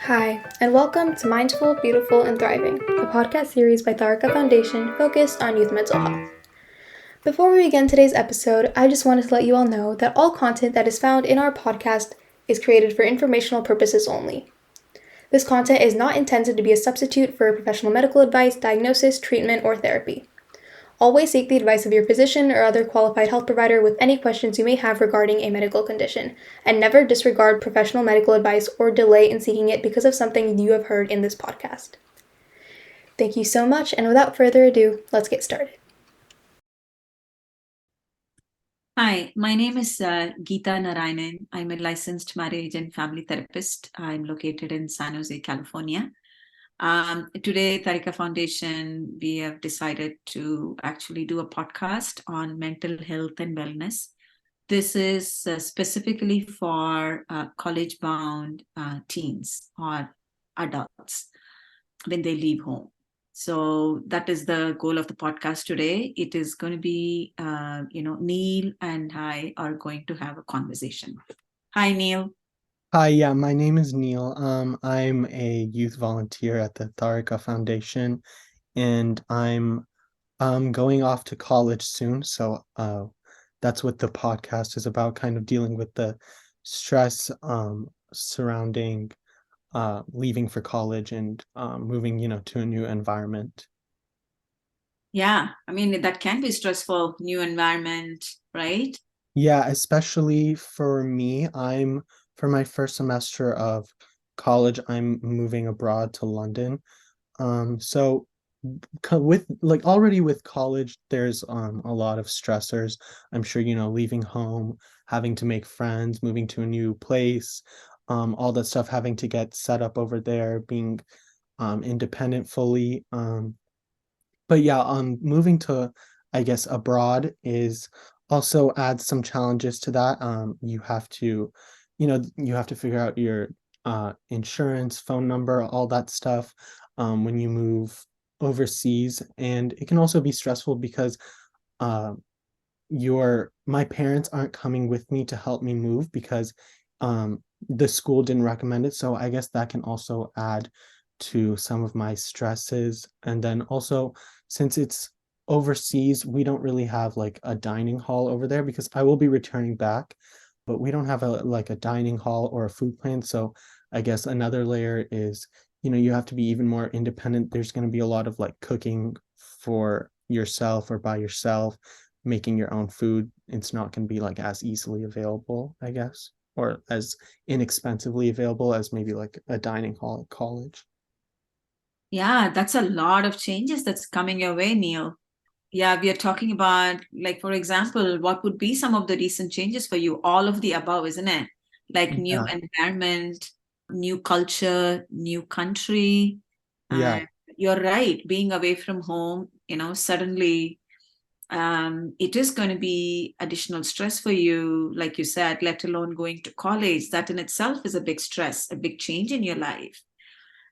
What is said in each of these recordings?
Hi, and welcome to Mindful, Beautiful, and Thriving, a podcast series by Tharaka Foundation focused on youth mental health. Before we begin today's episode, I just wanted to let you all know that all content that is found in our podcast is created for informational purposes only. This content is not intended to be a substitute for professional medical advice, diagnosis, treatment, or therapy. Always seek the advice of your physician or other qualified health provider with any questions you may have regarding a medical condition, and never disregard professional medical advice or delay in seeking it because of something you have heard in this podcast. Thank you so much, and without further ado, let's get started. Hi, my name is Geeta Narayanan. I'm a licensed marriage and family therapist. I'm located in San Jose, California. Today, Tharika Foundation, we have decided to actually do a podcast on mental health and wellness. This is specifically for college-bound teens or adults when they leave home. So that is the goal of the podcast today. It is going to be, Neil and I are going to have a conversation. Hi, Neil. Hi, yeah, my name is Neil. I'm a youth volunteer at the Tharaka Foundation, and I'm going off to college soon. So that's what the podcast is about, kind of dealing with the stress surrounding leaving for college and moving, to a new environment. Yeah, I mean, that can be stressful, new environment, right? Yeah, especially for me, for my first semester of college, I'm moving abroad to London. So with like already with college, there's a lot of stressors. I'm sure, leaving home, having to make friends, moving to a new place, all that stuff, having to get set up over there, being independent fully. But yeah, moving to, I guess, abroad is also adds some challenges to that. You have to figure out your insurance, phone number, all that stuff when you move overseas, and it can also be stressful because uh, my parents aren't coming with me to help me move because the school didn't recommend it. So I guess that can also add to some of my stresses. And then also, since it's overseas, we don't really have like a dining hall over there because I will be returning back, but we don't have a dining hall or a food plan. So I guess another layer is, you have to be even more independent. There's going to be a lot of like cooking for yourself or by yourself, making your own food. It's not going to be like as easily available, I guess, or as inexpensively available as maybe like a dining hall at college. Yeah, that's a lot of changes that's coming your way, Neil. Yeah, we are talking about, like, for example, what would be some of the recent changes for you? All of the above, isn't it? Like new Yeah, environment, new culture, new country. yeah, And you're right, being away from home, suddenly it is going to be additional stress for you, like you said, let alone going to college. That in itself is a big stress, a big change in your life.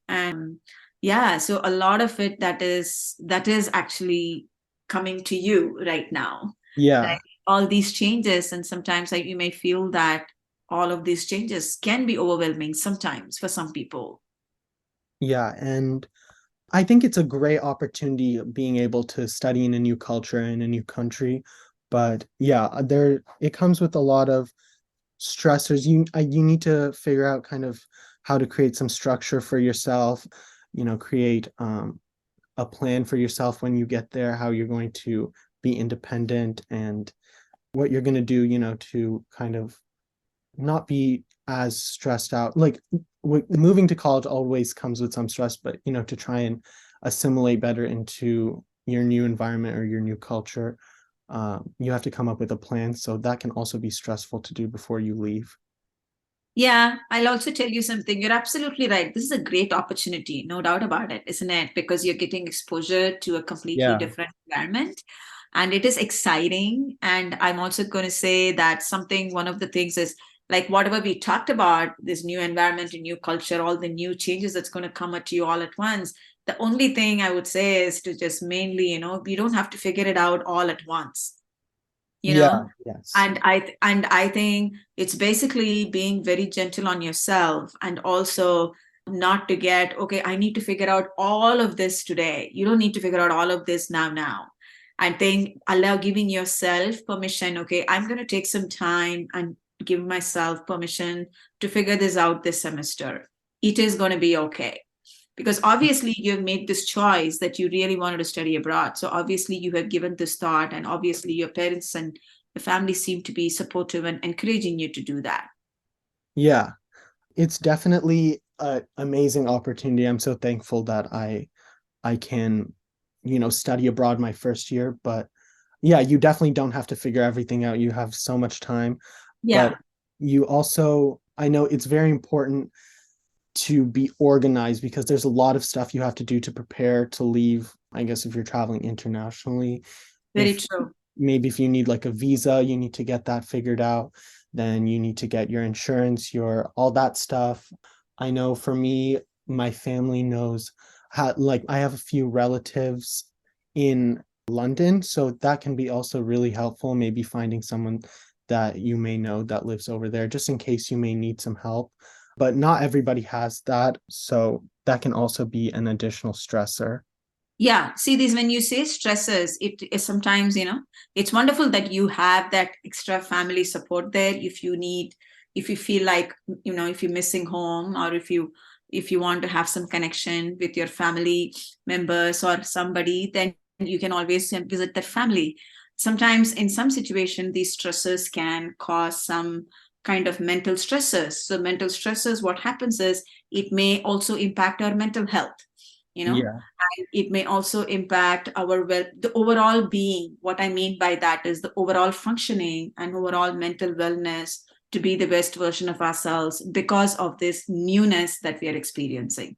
And yeah, so a lot of it that is actually coming to you right now, yeah, like all these changes. And sometimes like you may feel that all of these changes can be overwhelming sometimes for some people. yeah. And I think it's a great opportunity being able to study in a new culture in a new country. But yeah, it comes with a lot of stressors. You need to figure out kind of how to create some structure for yourself, create a plan for yourself when you get there, how you're going to be independent and what you're going to do, to kind of not be as stressed out. Like moving to college always comes with some stress, but to try and assimilate better into your new environment or your new culture, you have to come up with a plan. So that can also be stressful to do before you leave. Yeah, I'll also tell you something. You're absolutely right. This is a great opportunity, no doubt about it, isn't it? Because you're getting exposure to a completely Yeah, different environment. And it is exciting. And I'm also going to say that one of the things is like whatever we talked about, this new environment and new culture, all the new changes that's going to come at you all at once. The only thing I would say is to just mainly, you don't have to figure it out all at once, you know yeah, yes, and I think it's basically being very gentle on yourself, and also not to get, okay, I need to figure out all of this today. You don't need to figure out all of this now. I think giving yourself permission, okay, I'm going to take some time and give myself permission to figure this out this semester. It is going to be okay. Because obviously you've made this choice that you really wanted to study abroad. So obviously you have given this thought, and obviously your parents and the family seem to be supportive and encouraging you to do that. Yeah, it's definitely an amazing opportunity. I'm so thankful that I can, study abroad my first year. But yeah, you definitely don't have to figure everything out. You have so much time. Yeah. But you also, I know it's very important to be organized because there's a lot of stuff you have to do to prepare to leave. I guess if you're traveling internationally, Very true. Maybe if you need like a visa, you need to get that figured out. Then you need to get your insurance, your all that stuff. I know for me, my family knows how, like, I have a few relatives in London, so that can be also really helpful. Maybe finding someone that you may know that lives over there, just in case you may need some help. But not everybody has that, so that can also be an additional stressor. Yeah, see this, when you say stresses, it is sometimes, it's wonderful that you have that extra family support there. If you feel like, if you're missing home, or if you want to have some connection with your family members or somebody, then you can always visit that family. Sometimes in some situation, these stresses can cause some kind of mental stresses. So mental stresses, what happens is it may also impact our mental health. Yeah. And it may also impact the overall being. What I mean by that is the overall functioning and overall mental wellness to be the best version of ourselves because of this newness that we are experiencing.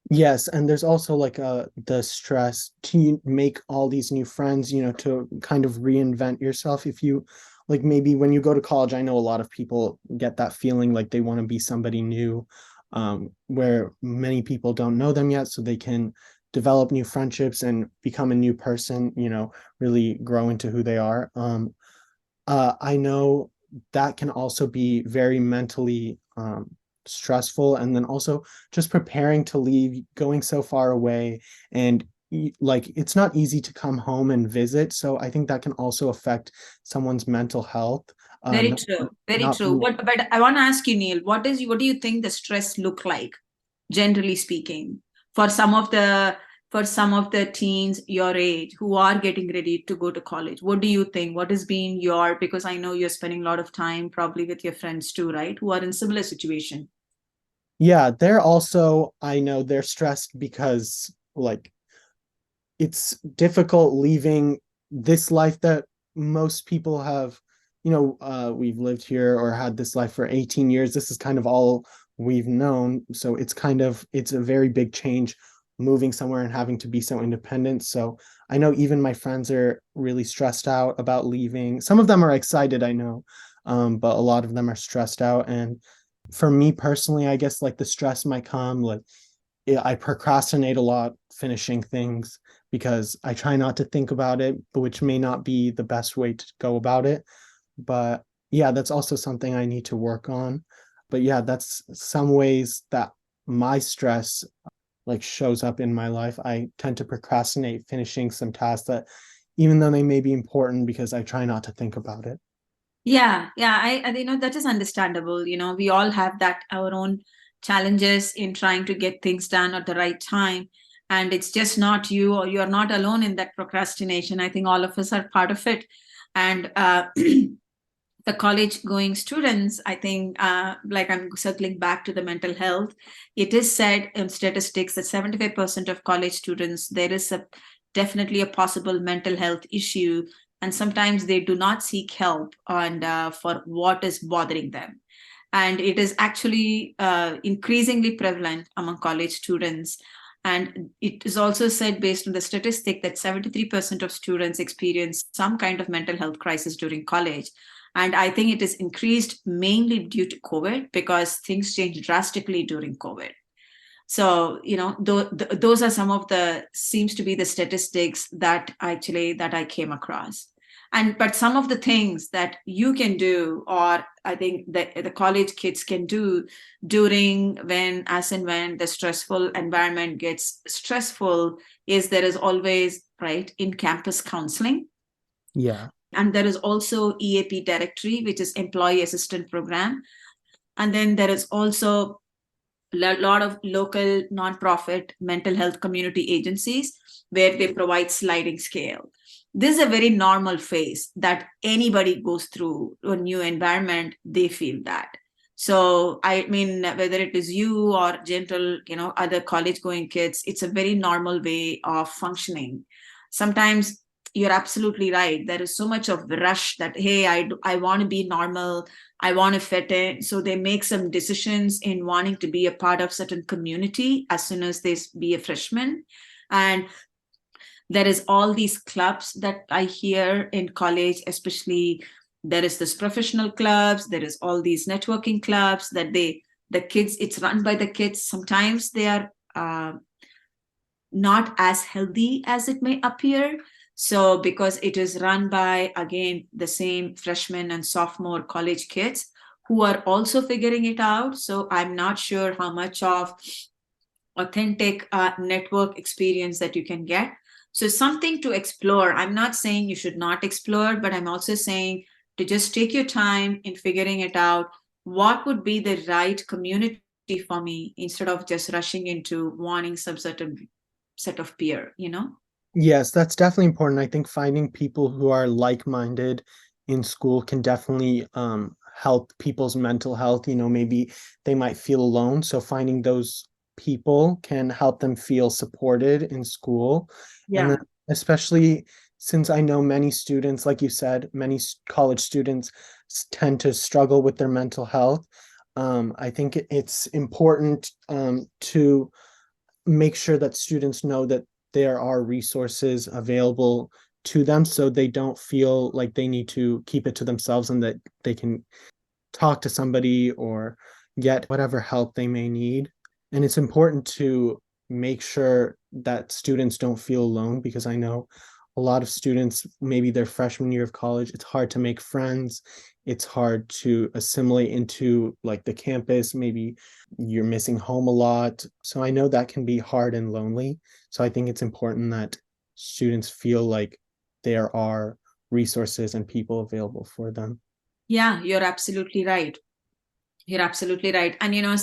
Yes, and there's also like the stress to make all these new friends, to kind of reinvent yourself. If you like, maybe when you go to college, I know a lot of people get that feeling like they want to be somebody new, where many people don't know them yet, so they can develop new friendships and become a new person, really grow into who they are. I know that can also be very mentally stressful, and then also just preparing to leave, going so far away, and like it's not easy to come home and visit. So I think that can also affect someone's mental health. Very Not, true. Very not true. being, But I want to ask you, Neil, what do you think the stress look like, generally speaking, for some of the teens your age who are getting ready to go to college? What do you think? What has been because I know you're spending a lot of time probably with your friends too, right? Who are in similar situation. yeah, they're also, I know they're stressed because like it's difficult leaving this life that most people have, we've lived here or had this life for 18 years. This is kind of all we've known. So it's a very big change moving somewhere and having to be so independent. So I know even my friends are really stressed out about leaving. Some of them are excited, I know, but a lot of them are stressed out. And for me personally, I guess like the stress might come like I procrastinate a lot finishing things because I try not to think about it, but which may not be the best way to go about it. But yeah, that's also something I need to work on. But yeah, that's some ways that my stress like shows up in my life. I tend to procrastinate finishing some tasks that even though they may be important because I try not to think about it. Yeah, yeah, that is understandable. We all have our own challenges in trying to get things done at the right time. And it's just not you, or you're not alone in that procrastination. I think all of us are part of it. And the college going students, I think, like I'm circling back to the mental health, it is said in statistics that 75% of college students, there is definitely a possible mental health issue, and sometimes they do not seek help and for what is bothering them. And it is actually increasingly prevalent among college students. And it is also said, based on the statistic, that 73% of students experience some kind of mental health crisis during college. And I think it is increased mainly due to COVID, because things changed drastically during COVID. So, those are some of seems to be the statistics that I came across. But some of the things that you can do, or I think that the college kids can do during as and when the stressful environment gets stressful, is there is always, right, in campus counseling. Yeah. And there is also EAP directory, which is employee assistant program. And then there is also a lot of local nonprofit mental health community agencies where they provide sliding scale. This is a very normal phase that anybody goes through a new environment. They feel that. So I mean, whether it is you or general, other college going kids, it's a very normal way of functioning. Sometimes you're absolutely right. There is so much of rush that, hey, I want to be normal. I want to fit in. So they make some decisions in wanting to be a part of certain community as soon as they be a freshman. And there is all these clubs that I hear in college, especially there is this professional clubs, there is all these networking clubs that the kids, it's run by the kids. Sometimes they are not as healthy as it may appear. So because it is run by, again, the same freshman and sophomore college kids who are also figuring it out. So I'm not sure how much of authentic network experience that you can get. So something to explore. I'm not saying you should not explore, but I'm also saying to just take your time in figuring it out. What would be the right community for me, instead of just rushing into wanting some certain set of peer, Yes, that's definitely important. I think finding people who are like-minded in school can definitely help people's mental health. Maybe they might feel alone. So finding those people can help them feel supported in school. And then especially since I know many students, like you said, many college students tend to struggle with their mental health. I think it's important to make sure that students know that there are resources available to them, so they don't feel like they need to keep it to themselves, and that they can talk to somebody or get whatever help they may need. And it's important to make sure that students don't feel alone, because I know a lot of students, maybe their freshman year of college, it's hard to make friends. It's hard to assimilate into like the campus. Maybe you're missing home a lot. So I know that can be hard and lonely. So I think it's important that students feel like there are resources and people available for them. Yeah, you're absolutely right. You're absolutely right. And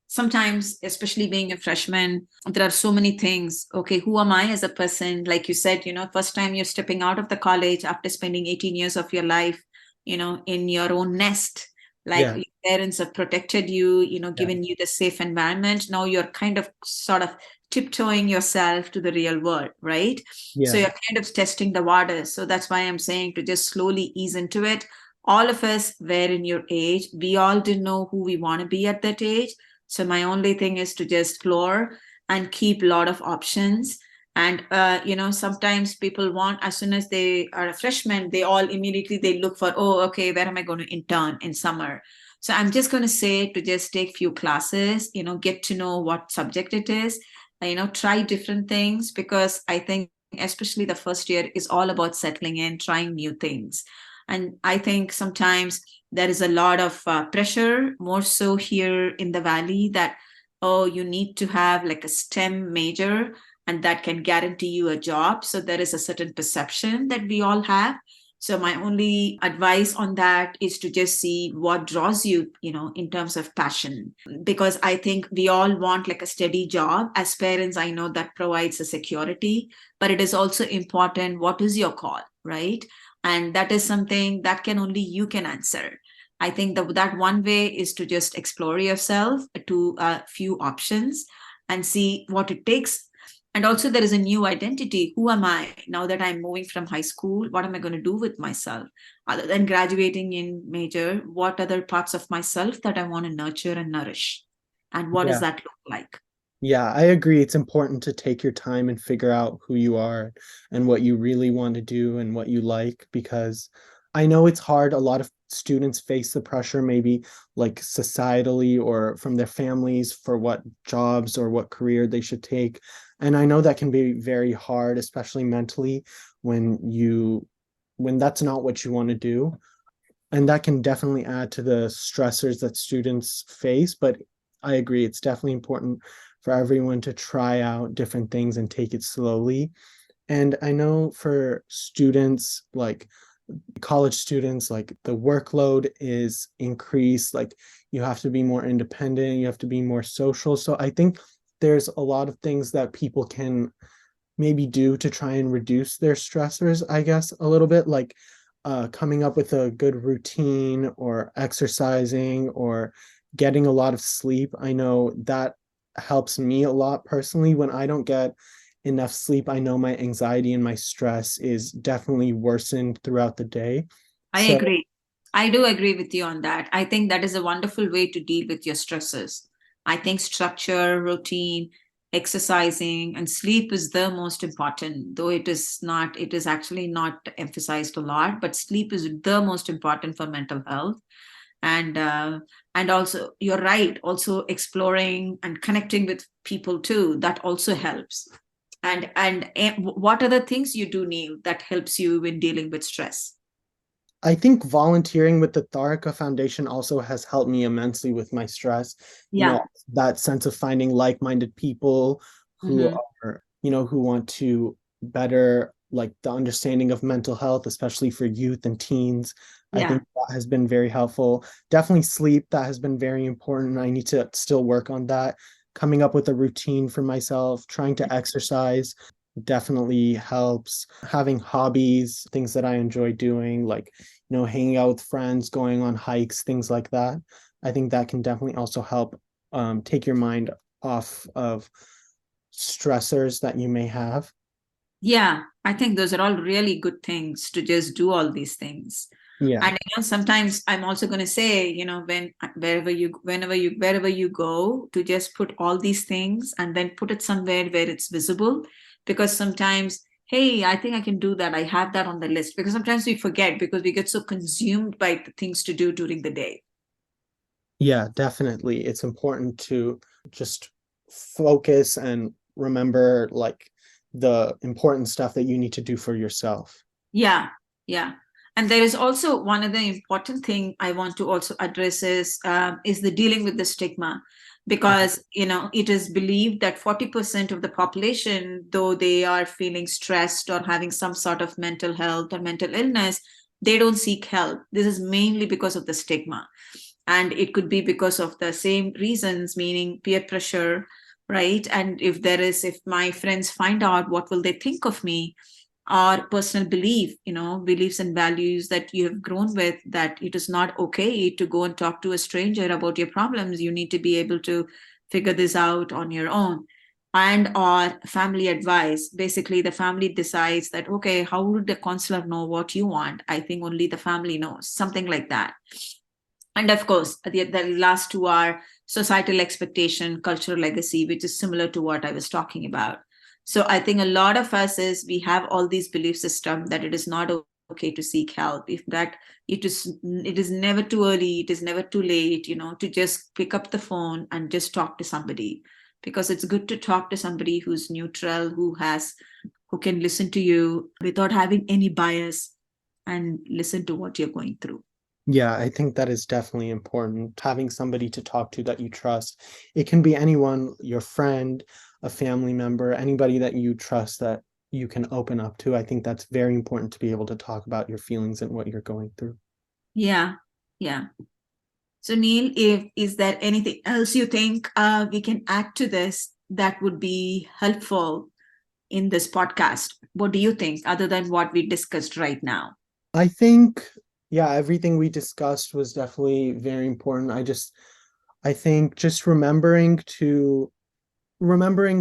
sometimes, especially being a freshman, there are so many things. Okay, who am I as a person? Like you said, first time you're stepping out of the college after spending 18 years of your life, in your own nest. Like Yeah. your parents have protected you, given Yeah. you the safe environment. Now you're kind of sort of tiptoeing yourself to the real world, right? So Yeah. you're kind of testing the waters. So that's why I'm saying to just slowly ease into it. All of us were in your age. We all didn't know who we want to be at that age. So my only thing is to just explore and keep a lot of options. And sometimes people want, as soon as they are a freshman, they all immediately they look for, oh, okay, where am I going to intern in summer? So I'm just going to say to just take few classes, get to know what subject it is, try different things, because I think especially the first year is all about settling in, trying new things. And I think sometimes there is a lot of pressure, more so here in the Valley, that, oh, you need to have like a STEM major and that can guarantee you a job. So there is a certain perception that we all have. So my only advice on that is to just see what draws you, in terms of passion. Because I think we all want like a steady job. As parents, I know that provides a security, but it is also important, what is your call, right? And that is something that can only you can answer. I think that one way is to just explore yourself to a few options and see what it takes. And also there is a new identity. Who am I now that I'm moving from high school? What am I going to do with myself? Other than graduating in major, what other parts of myself that I want to nurture and nourish? And what does Yeah. that look like? Yeah, I agree. It's important to take your time and figure out who you are and what you really want to do and what you like, because I know it's hard. A lot of students face the pressure, maybe like societally or from their families, for what jobs or what career they should take. And I know that can be very hard, especially mentally, when you when that's not what you want to do. And that can definitely add to the stressors that students face. But I agree, it's definitely important for everyone to try out different things and take it slowly. And I know for students, like college students, like the workload is increased, like you have to be more independent, you have to be more social. So I think there's a lot of things that people can maybe do to try and reduce their stressors, I guess, a little bit, like coming up with a good routine or exercising or getting a lot of sleep. I know that helps me a lot personally. When I don't get enough sleep, I know my anxiety and my stress is definitely worsened throughout the day. I So agree. I do agree with you on that. I think that is a wonderful way to deal with your stresses. I think structure, routine, exercising, and sleep is the most important, though it is actually not emphasized a lot, but sleep is the most important for mental health. And and also you're right, also exploring and connecting with people too, that also helps. And what are the things you do, Neil, that helps you in dealing with stress? I think volunteering with the Tharaka Foundation also has helped me immensely with my stress. You Yeah. know, that sense of finding like-minded people who Mhm. are, who want to better like the understanding of mental health, especially for youth and teens. I Yeah. think that has been very helpful. Definitely sleep, that has been very important. I need to still work on that. Coming up with a routine for myself, trying to exercise definitely helps. Having hobbies, things that I enjoy doing, like hanging out with friends, going on hikes, things like that. I think that can definitely also help take your mind off of stressors that you may have. Yeah, I think those are all really good things to just do all these things. Yeah. And sometimes I'm also going to say, wherever you go, to just put all these things and then put it somewhere where it's visible. Because sometimes, hey, I think I can do that. I have that on the list. Because sometimes we forget because we get so consumed by the things to do during the day. Yeah, definitely. It's important to just focus and remember like the important stuff that you need to do for yourself. Yeah, yeah. And there is also one other important thing I want to also address is the dealing with the stigma, because it is believed that 40% of the population, though they are feeling stressed or having some sort of mental health or mental illness, they don't seek help. This is mainly because of the stigma, and it could be because of the same reasons, meaning peer pressure, right? And if my friends find out, what will they think of me? Or personal beliefs and values that you have grown with, that it is not okay to go and talk to a stranger about your problems. You need to be able to figure this out on your own. And or family advice, basically the family decides that, okay, how would the counselor know what you want? I think only the family knows, something like that. And of course, the last two are societal expectation, cultural legacy, which is similar to what I was talking about. So I think a lot of us is we have all these belief system that it is not okay to seek help. If that it is never too early, it is never too late, to just pick up the phone and just talk to somebody, because it's good to talk to somebody who's neutral, who can listen to you without having any bias and listen to what you're going through. Yeah, I think that is definitely important. Having somebody to talk to that you trust. It can be anyone, your friend, a family member, anybody that you trust that you can open up to. I think that's very important to be able to talk about your feelings and what you're going through. Yeah, yeah. So Neil, is there anything else you think we can add to this that would be helpful in this podcast? What do you think, other than what we discussed right now? I think, yeah, everything we discussed was definitely very important. I think just remembering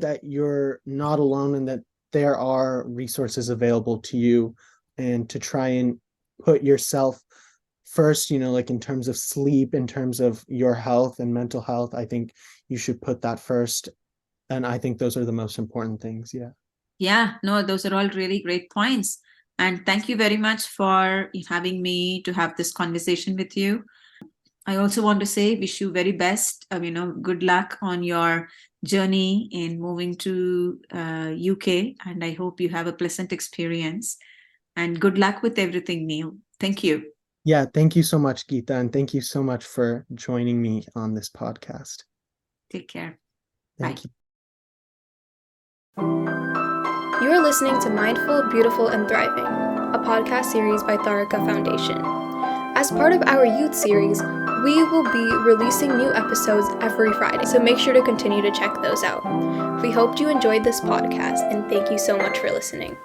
that you're not alone and that there are resources available to you, and to try and put yourself first, like in terms of sleep, in terms of your health and mental health. I think you should put that first. And I think those are the most important things. Yeah. Yeah, no, those are all really great points. And thank you very much for having me to have this conversation with you. I also want to say, wish you very best. Good luck on your journey in moving to UK, and I hope you have a pleasant experience. And good luck with everything, Neil. Thank you. Yeah, thank you so much, Geeta, and thank you so much for joining me on this podcast. Take care. Thank Bye. you. You are listening to Mindful, Beautiful, and Thriving, a podcast series by Tharaka Foundation. As part of our youth series, we will be releasing new episodes every Friday, so make sure to continue to check those out. We hoped you enjoyed this podcast, and thank you so much for listening.